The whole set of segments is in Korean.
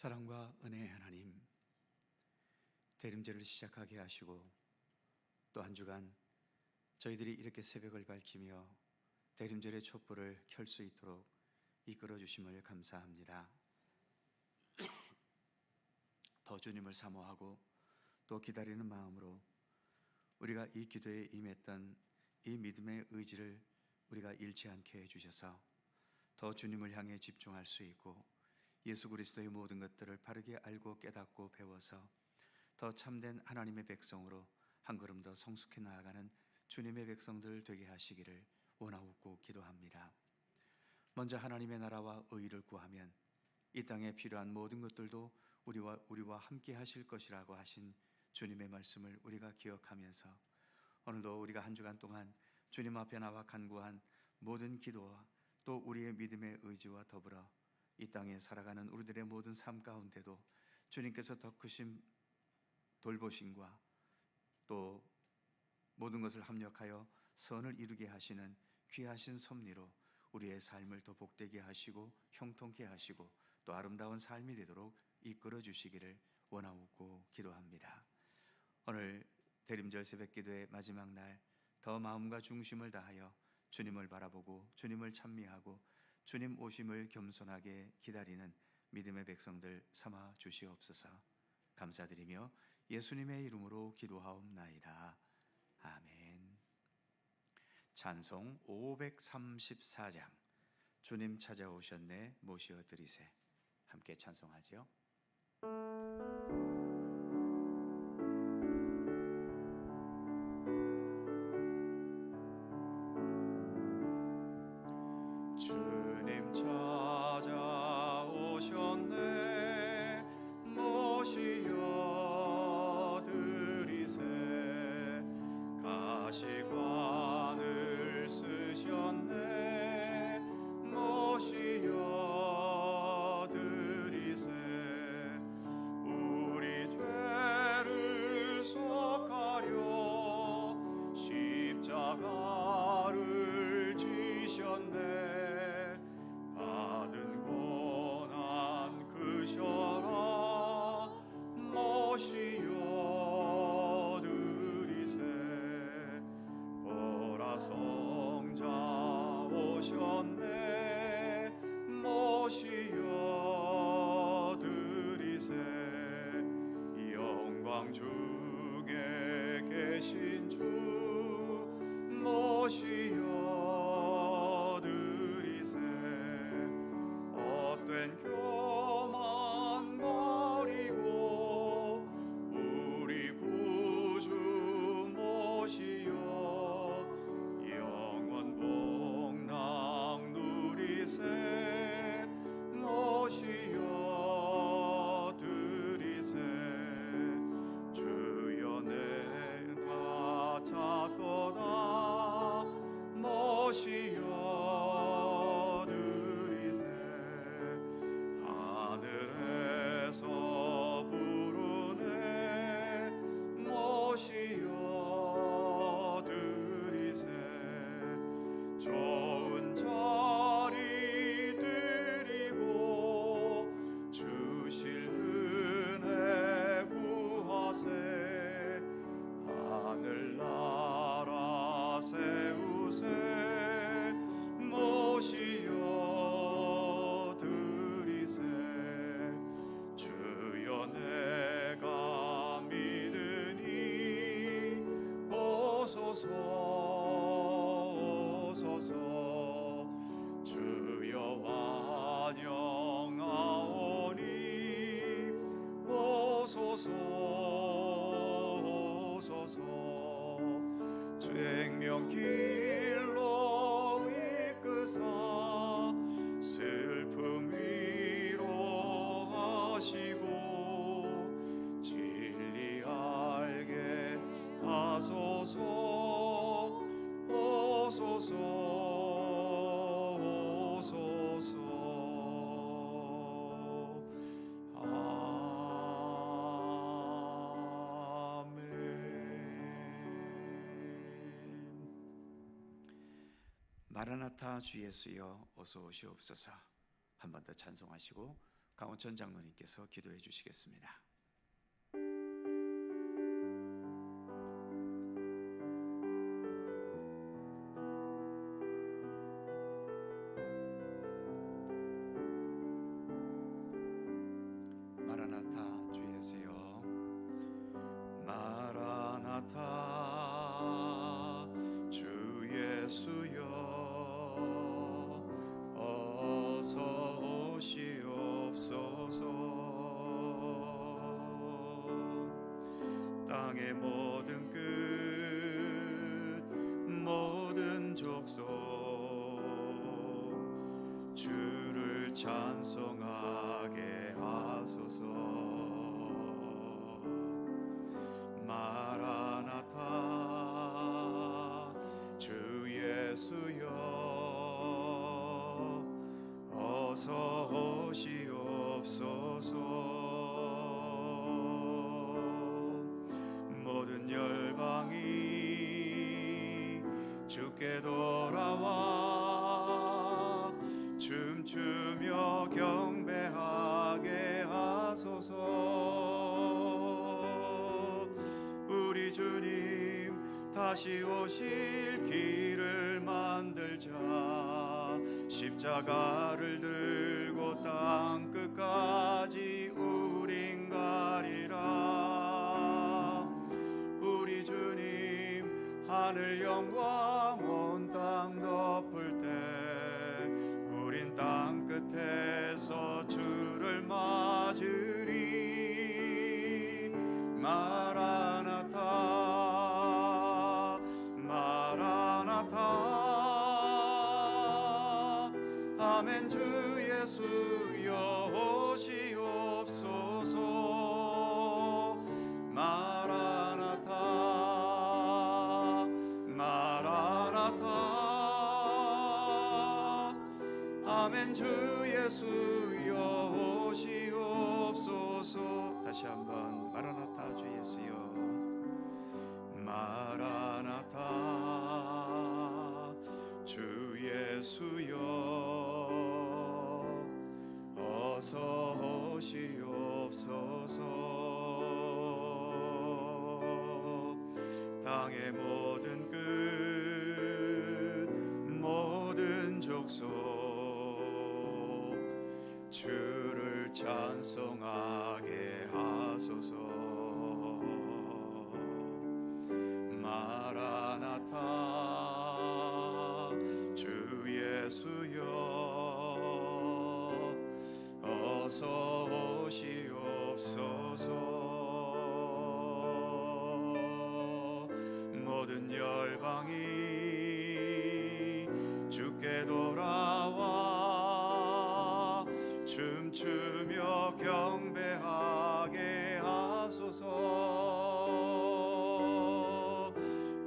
사랑과 은혜의 하나님, 대림절을 시작하게 하시고 또 한 주간 저희들이 이렇게 새벽을 밝히며 대림절의 촛불을 켤 수 있도록 이끌어 주심을 감사합니다. 더 주님을 사모하고 또 기다리는 마음으로 우리가 이 기도에 임했던 이 믿음의 의지를 우리가 잃지 않게 해주셔서 더 주님을 향해 집중할 수 있고 예수 그리스도의 모든 것들을 바르게 알고 깨닫고 배워서 더 참된 하나님의 백성으로 한 걸음 더 성숙해 나아가는 주님의 백성들 되게 하시기를 원하옵고 기도합니다. 먼저 하나님의 나라와 의의를 구하면 이 땅에 필요한 모든 것들도 우리와 함께 하실 것이라고 하신 주님의 말씀을 우리가 기억하면서 오늘도 우리가 한 주간 동안 주님 앞에 나와 간구한 모든 기도와 또 우리의 믿음의 의지와 더불어 이 땅에 살아가는 우리들의 모든 삶 가운데도 주님께서 더 크신 돌보심과 또 모든 것을 합력하여 선을 이루게 하시는 귀하신 섭리로 우리의 삶을 더 복되게 하시고 형통케 하시고 또 아름다운 삶이 되도록 이끌어 주시기를 원하옵고 기도합니다. 오늘 대림절 새벽기도의 마지막 날 더 마음과 중심을 다하여 주님을 바라보고 주님을 찬미하고 주님 오심을 겸손하게 기다리는 믿음의 백성들 삼아 주시옵소서. 감사드리며 예수님의 이름으로 기도하옵나이다. 아멘. 찬송 534장 주님 찾아오셨네 모시어 드리세. 함께 찬송하죠. 주님 찾아오셨네 모시어 드리세. 가시관을 쓰셨네 모시어 드리세. 우리 죄를 속하려 십자가를 지셨네. 받은 고난 그셔라 모시어 드리세. 보라 성자 오셨네 모시어 드리세. 영광 중에 계신 주 모시어 드리세. 헛된 교만 버리고 우리 구주 모시어 영원 복락 누리세 모시어 드리세. 주여 내가 찾도다 모시어 드리세. 하늘에서 부르네 모시어 드리세. 좋은 자리 드리고 주실 은혜 구하세. 하늘나라 세우세 모시어 드리세. 주여 내가 믿으니 오소서 오소서. 주여 환영하오니 오소서 오소서. 생명길로 이끄사 슬픔 위로하시고 진리 알게 하소서 오소서 오소서. 마라나타 주 예수여 어서 오시옵소서. 한 번 더 찬송하시고 강원천 장로님께서 기도해 주시겠습니다. 마라나타 주 예수여, 마라나타 주 예수여, 어서 오시옵소서. 땅의 모든 끝, 모든 족속 주를 찬송하게 하소서. 마라나타 주 예수여, 어서 오시옵소서. 모든 열방이 주께 돌아와 춤추며 경배하게 하소서. 우리 주님 다시 오실 길을 만들자. 십자가를 들고 땅 끝까지 우린 가리라. 우리 주님 하늘 영광 온 땅 덮을 때 우린 땅 끝에서 주를 맞으리. 마라나타 마라나타 아멘. 주 예수여 오시옵소서. 마라나타 마라나타 아멘. 주 예수여 오시옵소서. 다시 한번 마라나타 주 예수여, 마라나타 주 예수여, 어서 오시옵소서. 땅의 모든 끝, 모든 족속 주를 찬송하게 하소서. 마라나타 주 예수여, 어서 오시옵소서. 모든 열방이 주께 돌아와 춤추며 경배하게 하소서.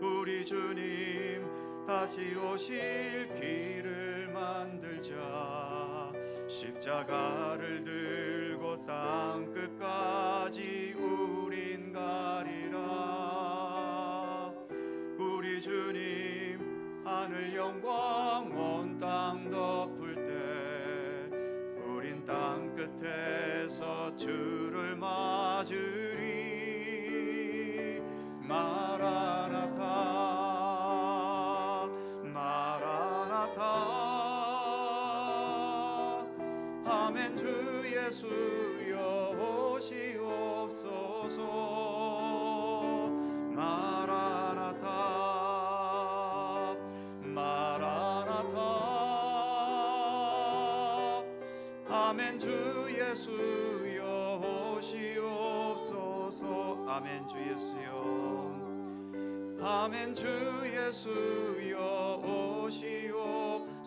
우리 주님 다시 오실 길을 만들자. 십자가를 들고 땅 끝까지 우린 가리라. 우리 주님 하늘 영광 온 땅 덮을 때 우린 땅 끝에서 주를 맞으리. 마라나타 마라나타 아멘. 주 예수여 오시옵소서. 마라나타 마라나타 아멘. 주 예수여 오시옵소서. 아멘. 주 예수여, 아멘. 주 예수여 오시옵소서.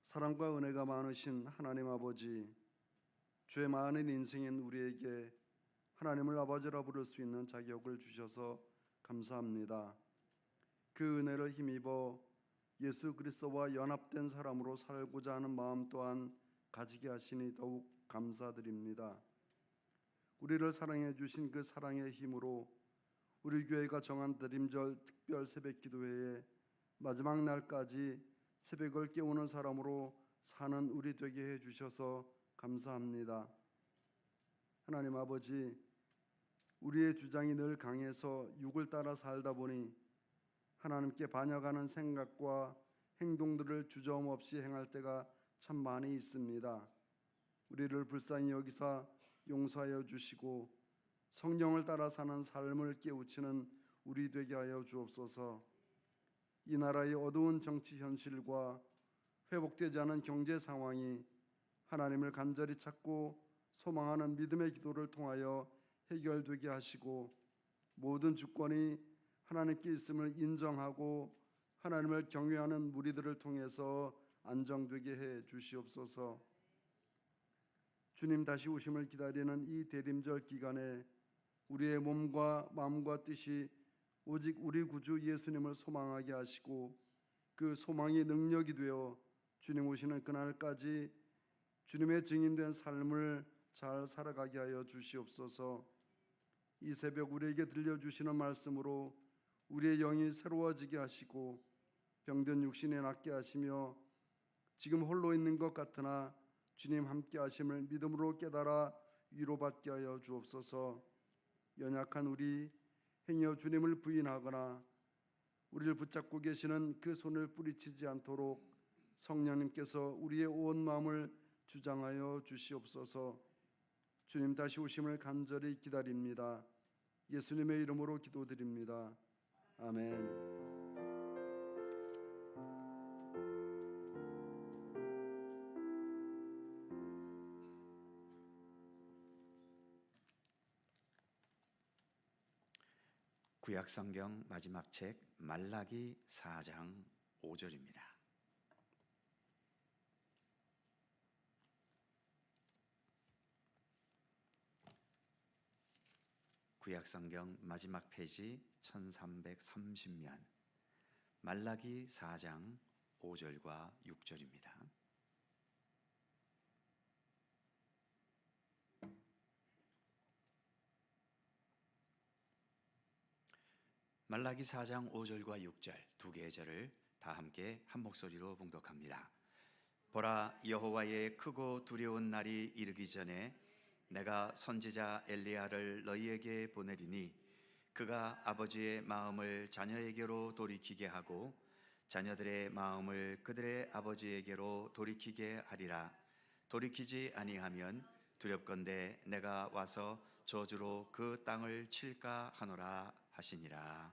사랑과 은혜가 많으신 하나님 아버지, 죄 많은 인생인 우리에게 하나님을 아버지라 부를 수 있는 자격을 주셔서 감사합니다. 그 은혜를 힘입어 예수 그리스도와 연합된 사람으로 살고자 하는 마음 또한 가지게 하시니 더욱 감사드립니다. 우리를 사랑해 주신 그 사랑의 힘으로 우리 교회가 정한 드림절 특별 새벽 기도회에 마지막 날까지 새벽을 깨우는 사람으로 사는 우리 되게 해 주셔서 감사합니다. 하나님 아버지, 우리의 주장이 늘 강해서 육을 따라 살다 보니 하나님께 반역하는 생각과 행동들을 주저없이 행할 때가 참 많이 있습니다. 우리를 불쌍히 여기사 용서하여 주시고 성령을 따라 사는 삶을 깨우치는 우리 되게 하여 주옵소서. 이 나라의 어두운 정치 현실과 회복되지 않은 경제 상황이 하나님을 간절히 찾고 소망하는 믿음의 기도를 통하여 해결되게 하시고 모든 주권이 하나님께 있음을 인정하고 하나님을 경외하는 무리들을 통해서 안정되게 해 주시옵소서. 주님 다시 오심을 기다리는 이 대림절 기간에 우리의 몸과 마음과 뜻이 오직 우리 구주 예수님을 소망하게 하시고 그 소망이 능력이 되어 주님 오시는 그날까지 주님의 증인된 삶을 잘 살아가게 하여 주시옵소서. 이 새벽 우리에게 들려주시는 말씀으로 우리의 영이 새로워지게 하시고 병든 육신이 낫게 하시며 지금 홀로 있는 것 같으나 주님 함께 하심을 믿음으로 깨달아 위로받게 하여 주옵소서. 연약한 우리 행여 주님을 부인하거나 우리를 붙잡고 계시는 그 손을 뿌리치지 않도록 성령님께서 우리의 온 마음을 주장하여 주시옵소서. 주님 다시 오심을 간절히 기다립니다. 예수님의 이름으로 기도드립니다. 아멘. 구약성경 마지막 책 말라기 4장 5절입니다. 구약성경 마지막 페이지 1330면 말라기 4장 5절과 6절입니다. 말라기 4장 5절과 6절 두 개의 절을 다 함께 한 목소리로 봉독합니다. 보라, 여호와의 크고 두려운 날이 이르기 전에 내가 선지자 엘리야를 너희에게 보내리니 그가 아버지의 마음을 자녀에게로 돌이키게 하고 자녀들의 마음을 그들의 아버지에게로 돌이키게 하리라. 돌이키지 아니하면 두렵건대 내가 와서 저주로 그 땅을 칠까 하노라 하시니라.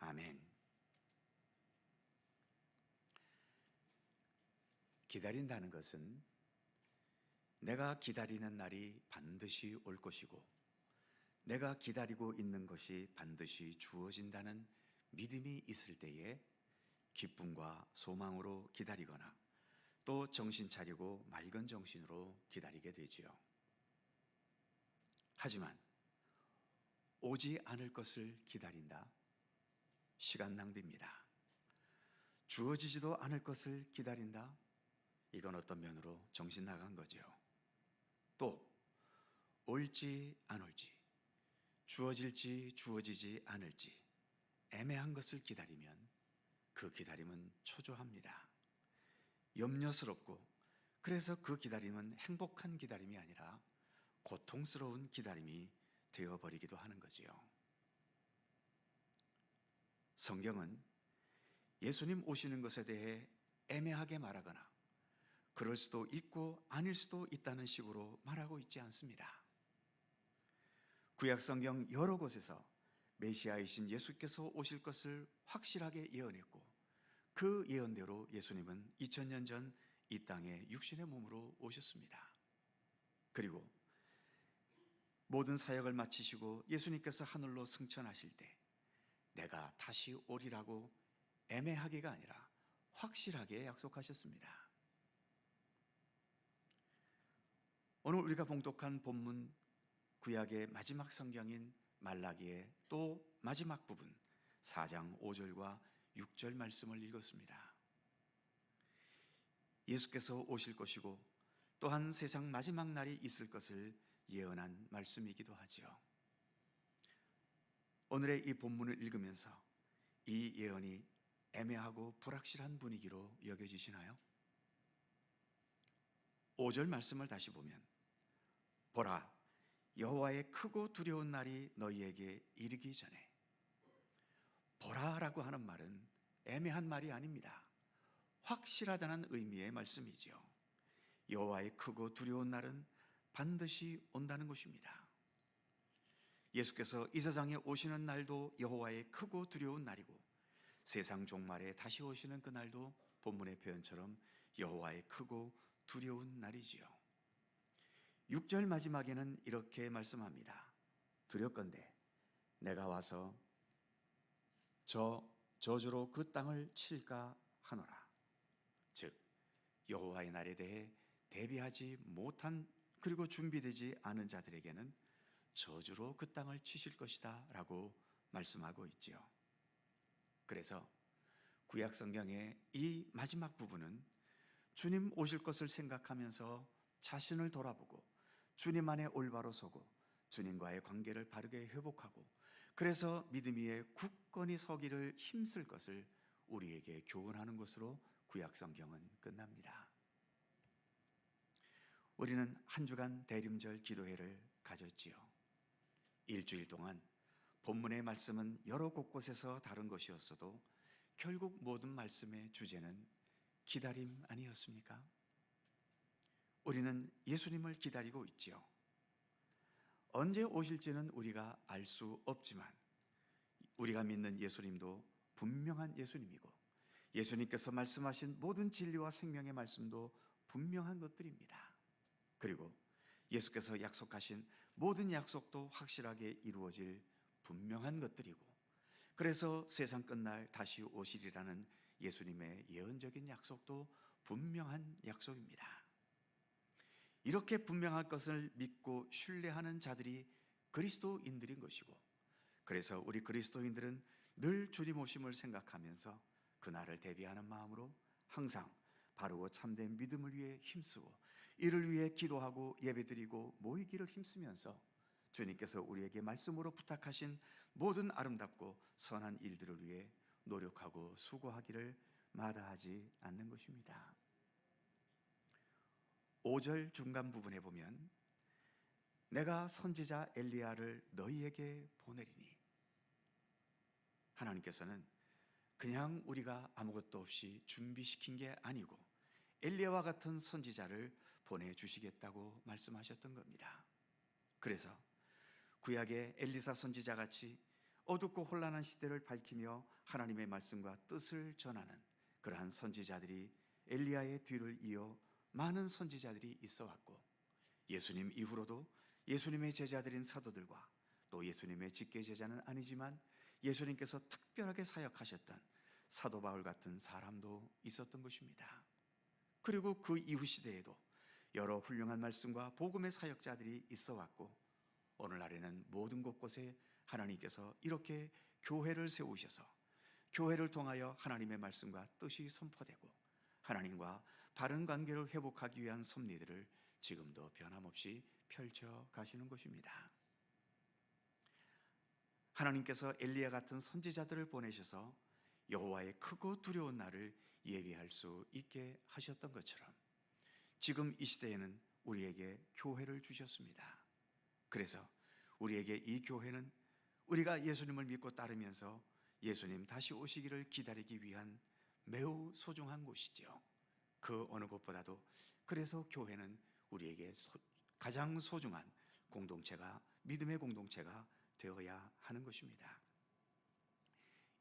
아멘. 기다린다는 것은 내가 기다리는 날이 반드시 올 것이고 내가 기다리고 있는 것이 반드시 주어진다는 믿음이 있을 때에 기쁨과 소망으로 기다리거나 또 정신 차리고 맑은 정신으로 기다리게 되지요. 하지만 오지 않을 것을 기다린다? 시간 낭비입니다. 주어지지도 않을 것을 기다린다? 이건 어떤 면으로 정신 나간 거죠. 또 올지 안 올지, 주어질지 주어지지 않을지 애매한 것을 기다리면 그 기다림은 초조합니다. 염려스럽고 그래서 그 기다림은 행복한 기다림이 아니라 고통스러운 기다림이 되어버리기도 하는 거지요. 성경은 예수님 오시는 것에 대해 애매하게 말하거나 그럴 수도 있고 아닐 수도 있다는 식으로 말하고 있지 않습니다. 구약성경 여러 곳에서 메시아이신 예수께서 오실 것을 확실하게 예언했고 그 예언대로 예수님은 2000년 전 이 땅에 육신의 몸으로 오셨습니다. 그리고 모든 사역을 마치시고 예수님께서 하늘로 승천하실 때 내가 다시 오리라고 애매하게가 아니라 확실하게 약속하셨습니다. 오늘 우리가 봉독한 본문 구약의 마지막 성경인 말라기의 또 마지막 부분 4장 5절과 6절 말씀을 읽었습니다. 예수께서 오실 것이고 또한 세상 마지막 날이 있을 것을 예언한 말씀이기도 하지요. 오늘의 이 본문을 읽으면서 이 예언이 애매하고 불확실한 분위기로 여겨지시나요? 5절 말씀을 다시 보면 보라, 여호와의 크고 두려운 날이 너희에게 이르기 전에. 보라라고 하는 말은 애매한 말이 아닙니다. 확실하다는 의미의 말씀이죠. 여호와의 크고 두려운 날은 반드시 온다는 것입니다. 예수께서 이 세상에 오시는 날도 여호와의 크고 두려운 날이고 세상 종말에 다시 오시는 그 날도 본문의 표현처럼 여호와의 크고 두려운 날이지요. 6절 마지막에는 이렇게 말씀합니다. 두렵건대 내가 와서 저 저주로 그 땅을 칠까 하노라. 즉 여호와의 날에 대해 대비하지 못한 그리고 준비되지 않은 자들에게는 저주로 그 땅을 치실 것이다 라고 말씀하고 있지요. 그래서 구약 성경의 이 마지막 부분은 주님 오실 것을 생각하면서 자신을 돌아보고 주님 안에 올바로 서고 주님과의 관계를 바르게 회복하고 그래서 믿음 위에 굳건히 서기를 힘쓸 것을 우리에게 교훈하는 것으로 구약 성경은 끝납니다. 우리는 한 주간 대림절 기도회를 가졌지요. 일주일 동안 본문의 말씀은 여러 곳곳에서 다른 것이었어도 결국 모든 말씀의 주제는 기다림 아니었습니까? 우리는 예수님을 기다리고 있지요. 언제 오실지는 우리가 알 수 없지만 우리가 믿는 예수님도 분명한 예수님이고 예수님께서 말씀하신 모든 진리와 생명의 말씀도 분명한 것들입니다. 그리고 예수께서 약속하신 모든 약속도 확실하게 이루어질 분명한 것들이고 그래서 세상 끝날 다시 오시리라는 예수님의 예언적인 약속도 분명한 약속입니다. 이렇게 분명한 것을 믿고 신뢰하는 자들이 그리스도인들인 것이고 그래서 우리 그리스도인들은 늘 주님 오심을 생각하면서 그날을 대비하는 마음으로 항상 바르고 참된 믿음을 위해 힘쓰고 이를 위해 기도하고 예배드리고 모이기를 힘쓰면서 주님께서 우리에게 말씀으로 부탁하신 모든 아름답고 선한 일들을 위해 노력하고 수고하기를 마다하지 않는 것입니다. 5절 중간 부분에 보면 내가 선지자 엘리야를 너희에게 보내리니 하나님께서는 그냥 우리가 아무것도 없이 준비시킨 게 아니고 엘리야와 같은 선지자를 보내주시겠다고 말씀하셨던 겁니다. 그래서 구약의 엘리사 선지자같이 어둡고 혼란한 시대를 밝히며 하나님의 말씀과 뜻을 전하는 그러한 선지자들이 엘리야의 뒤를 이어 많은 선지자들이 있어 왔고 예수님 이후로도 예수님의 제자들인 사도들과 또 예수님의 직계 제자는 아니지만 예수님께서 특별하게 사역하셨던 사도 바울 같은 사람도 있었던 것입니다. 그리고 그 이후 시대에도 여러 훌륭한 말씀과 복음의 사역자들이 있어 왔고 오늘날에는 모든 곳곳에 하나님께서 이렇게 교회를 세우셔서 교회를 통하여 하나님의 말씀과 뜻이 선포되고 하나님과 바른 관계를 회복하기 위한 섭리들을 지금도 변함없이 펼쳐 가시는 것입니다. 하나님께서 엘리야 같은 선지자들을 보내셔서 여호와의 크고 두려운 날을 예비할 수 있게 하셨던 것처럼 지금 이 시대에는 우리에게 교회를 주셨습니다. 그래서 우리에게 이 교회는 우리가 예수님을 믿고 따르면서 예수님 다시 오시기를 기다리기 위한 매우 소중한 곳이죠. 그 어느 곳보다도 그래서 교회는 우리에게 가장 소중한 공동체가 믿음의 공동체가 되어야 하는 것입니다.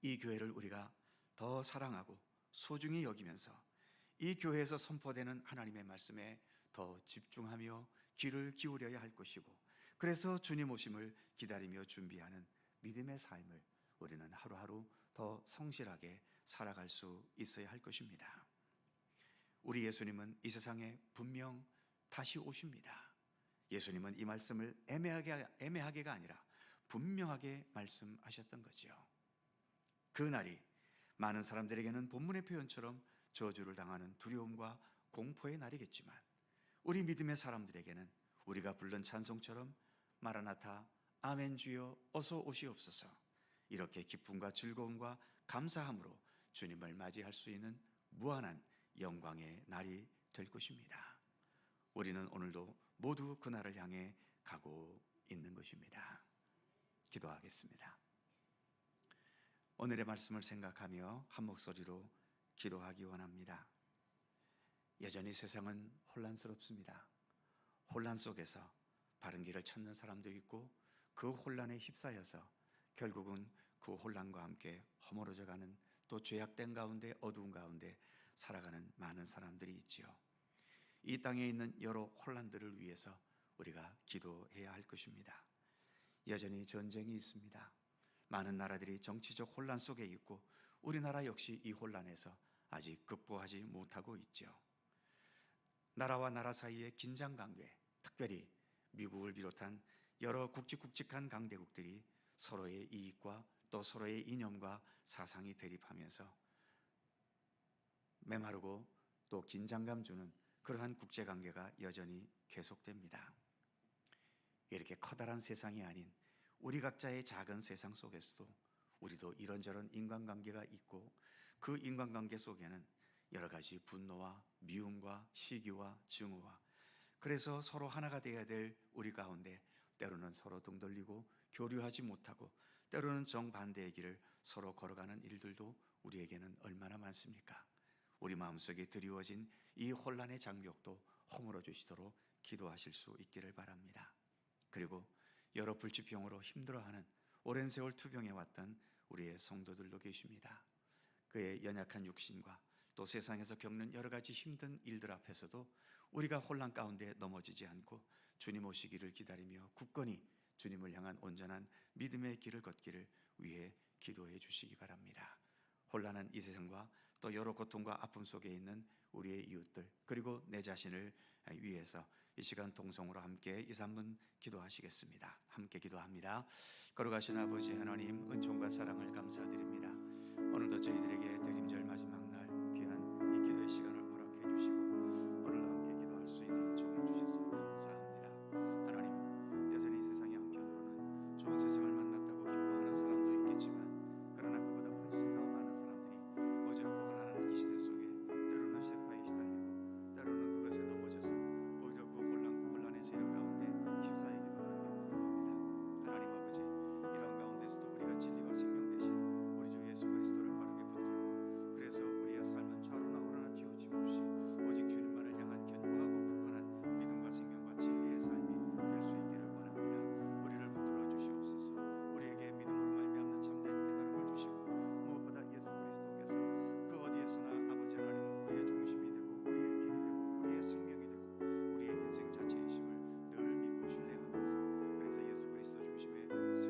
이 교회를 우리가 더 사랑하고 소중히 여기면서 이 교회에서 선포되는 하나님의 말씀에 더 집중하며 귀를 기울여야 할 것이고 그래서 주님 오심을 기다리며 준비하는 믿음의 삶을 우리는 하루하루 더 성실하게 살아갈 수 있어야 할 것입니다. 우리 예수님은 이 세상에 분명 다시 오십니다. 예수님은 이 말씀을 애매하게가 아니라 분명하게 말씀하셨던 거죠. 그 날이 많은 사람들에게는 본문의 표현처럼 저주를 당하는 두려움과 공포의 날이겠지만 우리 믿음의 사람들에게는 우리가 부른 찬송처럼 마라나타 아멘 주여 어서 오시옵소서 이렇게 기쁨과 즐거움과 감사함으로 주님을 맞이할 수 있는 무한한 영광의 날이 될 것입니다. 우리는 오늘도 모두 그날을 향해 가고 있는 것입니다. 기도하겠습니다. 오늘의 말씀을 생각하며 한 목소리로 기도하기 원합니다. 여전히 세상은 혼란스럽습니다. 혼란 속에서 바른 길을 찾는 사람도 있고 그 혼란에 휩싸여서 결국은 그 혼란과 함께 허물어져가는 또 죄악된 가운데 어두운 가운데 살아가는 많은 사람들이 있지요. 이 땅에 있는 여러 혼란들을 위해서 우리가 기도해야 할 것입니다. 여전히 전쟁이 있습니다. 많은 나라들이 정치적 혼란 속에 있고 우리나라 역시 이 혼란에서 아직 극복하지 못하고 있죠. 나라와 나라 사이의 긴장관계, 특별히 미국을 비롯한 여러 굵직굵직한 강대국들이 서로의 이익과 또 서로의 이념과 사상이 대립하면서 메마르고 또 긴장감 주는 그러한 국제관계가 여전히 계속됩니다. 이렇게 커다란 세상이 아닌 우리 각자의 작은 세상 속에서도 우리도 이런저런 인간관계가 있고 그 인간관계 속에는 여러 가지 분노와 미움과 시기와 증오와 그래서 서로 하나가 되어야 될 우리 가운데 때로는 서로 등 돌리고 교류하지 못하고 때로는 정반대의 길을 서로 걸어가는 일들도 우리에게는 얼마나 많습니까? 우리 마음속에 드리워진 이 혼란의 장벽도 허물어 주시도록 기도하실 수 있기를 바랍니다. 그리고 여러 불치병으로 힘들어하는 오랜 세월 투병해왔던 우리의 성도들도 계십니다. 그의 연약한 육신과 또 세상에서 겪는 여러 가지 힘든 일들 앞에서도 우리가 혼란 가운데 넘어지지 않고 주님 오시기를 기다리며 굳건히 주님을 향한 온전한 믿음의 길을 걷기를 위해 기도해 주시기 바랍니다. 혼란한 이 세상과 또 여러 고통과 아픔 속에 있는 우리의 이웃들 그리고 내 자신을 위해서 이 시간 동성으로 함께 2, 3분 기도하시겠습니다. 함께 기도합니다. 거룩하신 아버지 하나님, 은총과 사랑을 감사드립니다. 오늘도 저희들에게 대림절 마지막 날 귀한 이 기도의 시간을 허락해 주시고 오늘도 함께 기도할 수 있는 은총을 주셔서 감사합니다. 하나님, 여전히 세상의 한편으로는 좋은 세상을 만났다고 기뻐하는 사람도 있겠지만 그러나 그보다 훨씬 더 많은 사람들이 어지럽고 혼란한 이 시대 속에 때로는 쇠파에 시달리고 때로는 그것에 넘어져서 오히려 그 혼란의 세력 가운데 휩싸이기도 하는 경우도 봅니다. 하나님 아버지, 이러한 가운데서도 우리가 진리와 생명 되신 우리 주 예수 그리스도를 바르게 붙들고 그래서 우리의 삶은 좌로나 우로나 치우침 없이 오직 주님만을 향한 견고하고 굳건한 믿음과 생명과 진리의 삶이 될 수 있기를 원합니다. 우리를 붙들어 주시옵소서. 우리에게 믿음으로 말미암는 참된 깨달음을 주시고 무엇보다 예수 그리스도께서 그 어디에서나 아버지 하나님 우리의 중심이 되고 우리의 길이 되고 우리의 생명이 되고 우리의 인생 자체이심을 늘 믿고 신뢰하면서 그래서 예수 그리스도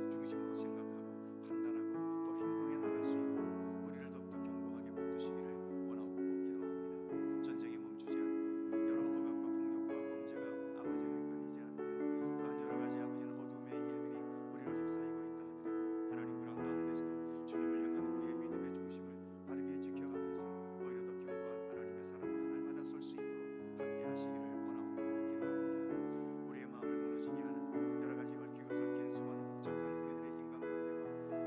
중심으로 생각하고 판단하고 또 행동해 나갈 수 있도록 우리를 더욱더 견고하게 붙드시기를 원하고 기도합니다. 전쟁이 멈추지 않고 여러 억압과 폭력과 범죄가 아버지는 끊이지 않으며 또한 여러 가지 아버지는 어둠의 일들이 우리를 휩싸이고 있다 하더라도 하나님 그런 가운데서도 주님을 향한 우리의 믿음의 중심을 바르게 지켜가면서 오히려 더 견고한 하나님의 사람으로 날마다 설 수 있도록 함께 하시기를 원하고 기도합니다. 우리의 마음을 무너지게 하는 여러 가지 얽히고 설킨 수많은 복잡한 우리들의 인간관계와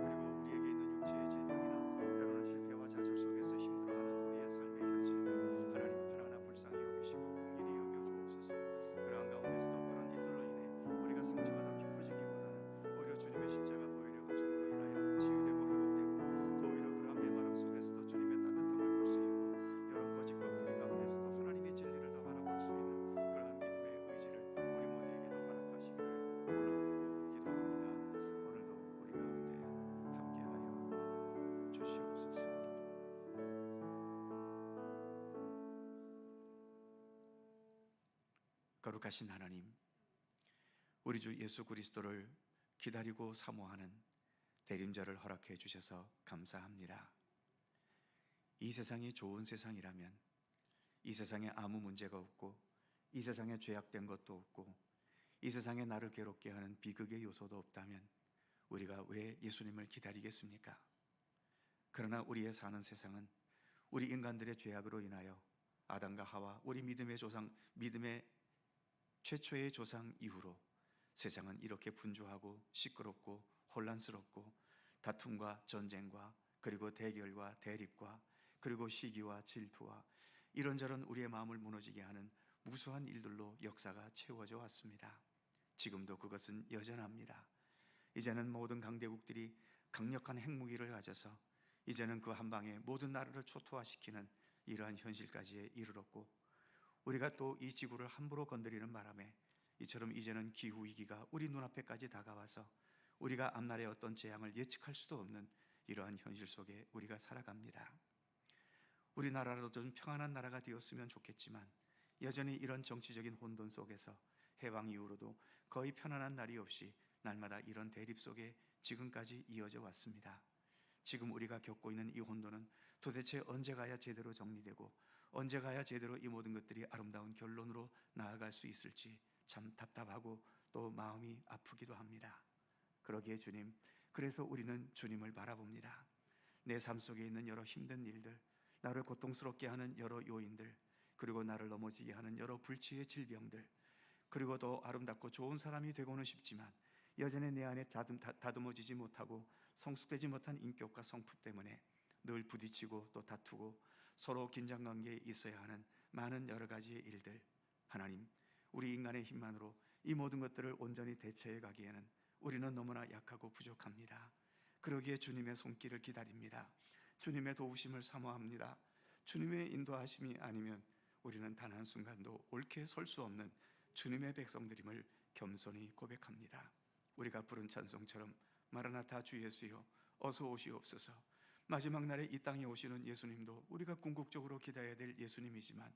그리고 우리에게 있는 육체의 질병이나 때로는 실패와 좌절 속에서 힘들어하는 우리의 삶의 현실들 하나님 하나하나 불쌍히 여기시고 긍휼히 여겨 주옵소서. 그러한 가운데서도 그런 일들로 인해 우리가 상처가 더 깊어지기보다는 오히려 주님의 십자가 보혈의 은총으로 인하여 치유되고 회복되고 또 오히려 그러한 메마름 속에서도 주님의 따뜻함을 볼 수 있고 여러 거짓과 불의 가운데서도 하나님의 진리를 더 바라볼 수 있는 그러한 믿음의 의지를 우리 모두에게 더 허락하시기를 원하고 기도합니다. 오늘도 우리 가운데 함께하여 주시옵소서. 거룩하신 하나님, 우리 주 예수 그리스도를 기다리고 사모하는 대림절을 허락해 주셔서 감사합니다. 이 세상이 좋은 세상이라면 이 세상에 아무 문제가 없고 이 세상에 죄악된 것도 없고 이 세상에 나를 괴롭게 하는 비극의 요소도 없다면 우리가 왜 예수님을 기다리겠습니까? 그러나 우리의 사는 세상은 우리 인간들의 죄악으로 인하여 아담과 하와 우리 믿음의 최초의 조상 이후로 세상은 이렇게 분주하고 시끄럽고 혼란스럽고 다툼과 전쟁과 그리고 대결과 대립과 그리고 시기와 질투와 이런저런 우리의 마음을 무너지게 하는 무수한 일들로 역사가 채워져 왔습니다. 지금도 그것은 여전합니다. 이제는 모든 강대국들이 강력한 핵무기를 가져서 이제는 그 한 방에 모든 나라를 초토화시키는 이러한 현실까지 이르렀고, 우리가 또 이 지구를 함부로 건드리는 바람에 이처럼 이제는 기후위기가 우리 눈앞에까지 다가와서 우리가 앞날의 어떤 재앙을 예측할 수도 없는 이러한 현실 속에 우리가 살아갑니다. 우리나라도 좀 평안한 나라가 되었으면 좋겠지만 여전히 이런 정치적인 혼돈 속에서 해방 이후로도 거의 편안한 날이 없이 날마다 이런 대립 속에 지금까지 이어져 왔습니다. 지금 우리가 겪고 있는 이 혼돈은 도대체 언제 가야 제대로 정리되고 언제 가야 제대로 이 모든 것들이 아름다운 결론으로 나아갈 수 있을지 참 답답하고 또 마음이 아프기도 합니다. 그러기에 주님, 그래서 우리는 주님을 바라봅니다. 내 삶 속에 있는 여러 힘든 일들, 나를 고통스럽게 하는 여러 요인들, 그리고 나를 넘어지게 하는 여러 불치의 질병들, 그리고 더 아름답고 좋은 사람이 되고는 싶지만 여전히 내 안에 다듬어지지 못하고 성숙되지 못한 인격과 성품 때문에 늘 부딪히고 또 다투고 서로 긴장관계에 있어야 하는 많은 여러 가지의 일들, 하나님, 우리 인간의 힘만으로 이 모든 것들을 온전히 대처해 가기에는 우리는 너무나 약하고 부족합니다. 그러기에 주님의 손길을 기다립니다. 주님의 도우심을 사모합니다. 주님의 인도하심이 아니면 우리는 단 한순간도 옳게 설 수 없는 주님의 백성들임을 겸손히 고백합니다. 우리가 부른 찬송처럼 마라나타 주 예수여 어서 오시옵소서. 마지막 날에 이 땅에 오시는 예수님도 우리가 궁극적으로 기다려야 될 예수님이지만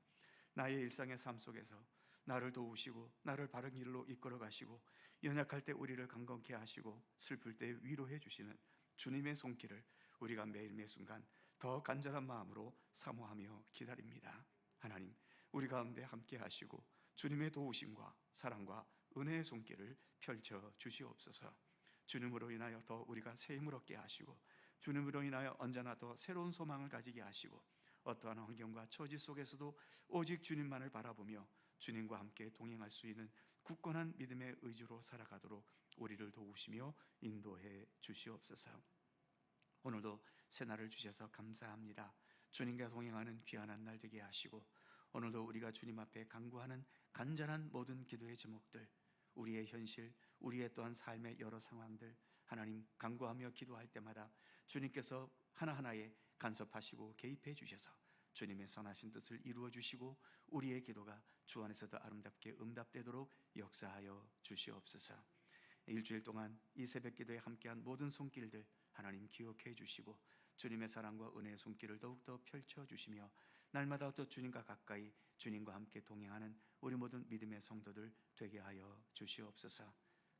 나의 일상의 삶 속에서 나를 도우시고 나를 바른 길로 이끌어 가시고 연약할 때 우리를 강건케 하시고 슬플 때 위로해 주시는 주님의 손길을 우리가 매일 매순간 더 간절한 마음으로 사모하며 기다립니다. 하나님, 우리 가운데 함께 하시고 주님의 도우심과 사랑과 은혜의 손길을 펼쳐 주시옵소서. 주님으로 인하여 더 우리가 새 힘을 얻게 하시고 주님으로 인하여 언제나 더 새로운 소망을 가지게 하시고 어떠한 환경과 처지 속에서도 오직 주님만을 바라보며 주님과 함께 동행할 수 있는 굳건한 믿음의 의지로 살아가도록 우리를 도우시며 인도해 주시옵소서. 오늘도 새날을 주셔서 감사합니다. 주님과 동행하는 귀한 날 되게 하시고 오늘도 우리가 주님 앞에 간구하는 간절한 모든 기도의 제목들, 우리의 현실, 우리의 또한 삶의 여러 상황들, 하나님 간구하며 기도할 때마다 주님께서 하나하나에 간섭하시고 개입해 주셔서 주님의 선하신 뜻을 이루어 주시고 우리의 기도가 주 안에서도 아름답게 응답되도록 역사하여 주시옵소서. 일주일 동안 이 새벽 기도에 함께한 모든 손길들 하나님 기억해 주시고 주님의 사랑과 은혜의 손길을 더욱더 펼쳐 주시며 날마다 또 주님과 가까이 주님과 함께 동행하는 우리 모든 믿음의 성도들 되게 하여 주시옵소서.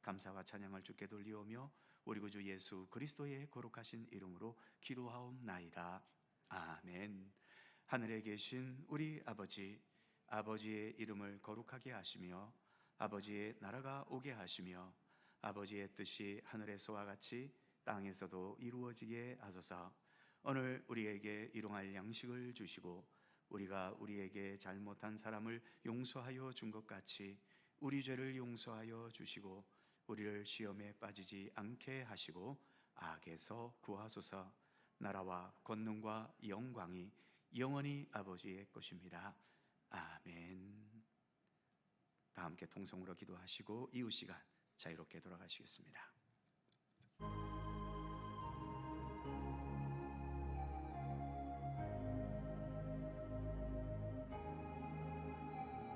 감사와 찬양을 주께 돌리오며 우리 구주 예수 그리스도의 거룩하신 이름으로 기도하옵나이다. 아멘. 하늘에 계신 우리 아버지, 아버지의 이름을 거룩하게 하시며 아버지의 나라가 오게 하시며 아버지의 뜻이 하늘에서와 같이 땅에서도 이루어지게 하소서. 오늘 우리에게 일용할 양식을 주시고 우리가 우리에게 잘못한 사람을 용서하여 준 것 같이 우리 죄를 용서하여 주시고 우리를 시험에 빠지지 않게 하시고 악에서 구하소서. 나라와 권능과 영광이 영원히 아버지의 것입니다. 아멘. 다 함께 통성으로 기도하시고 이후 시간 자유롭게 돌아가시겠습니다.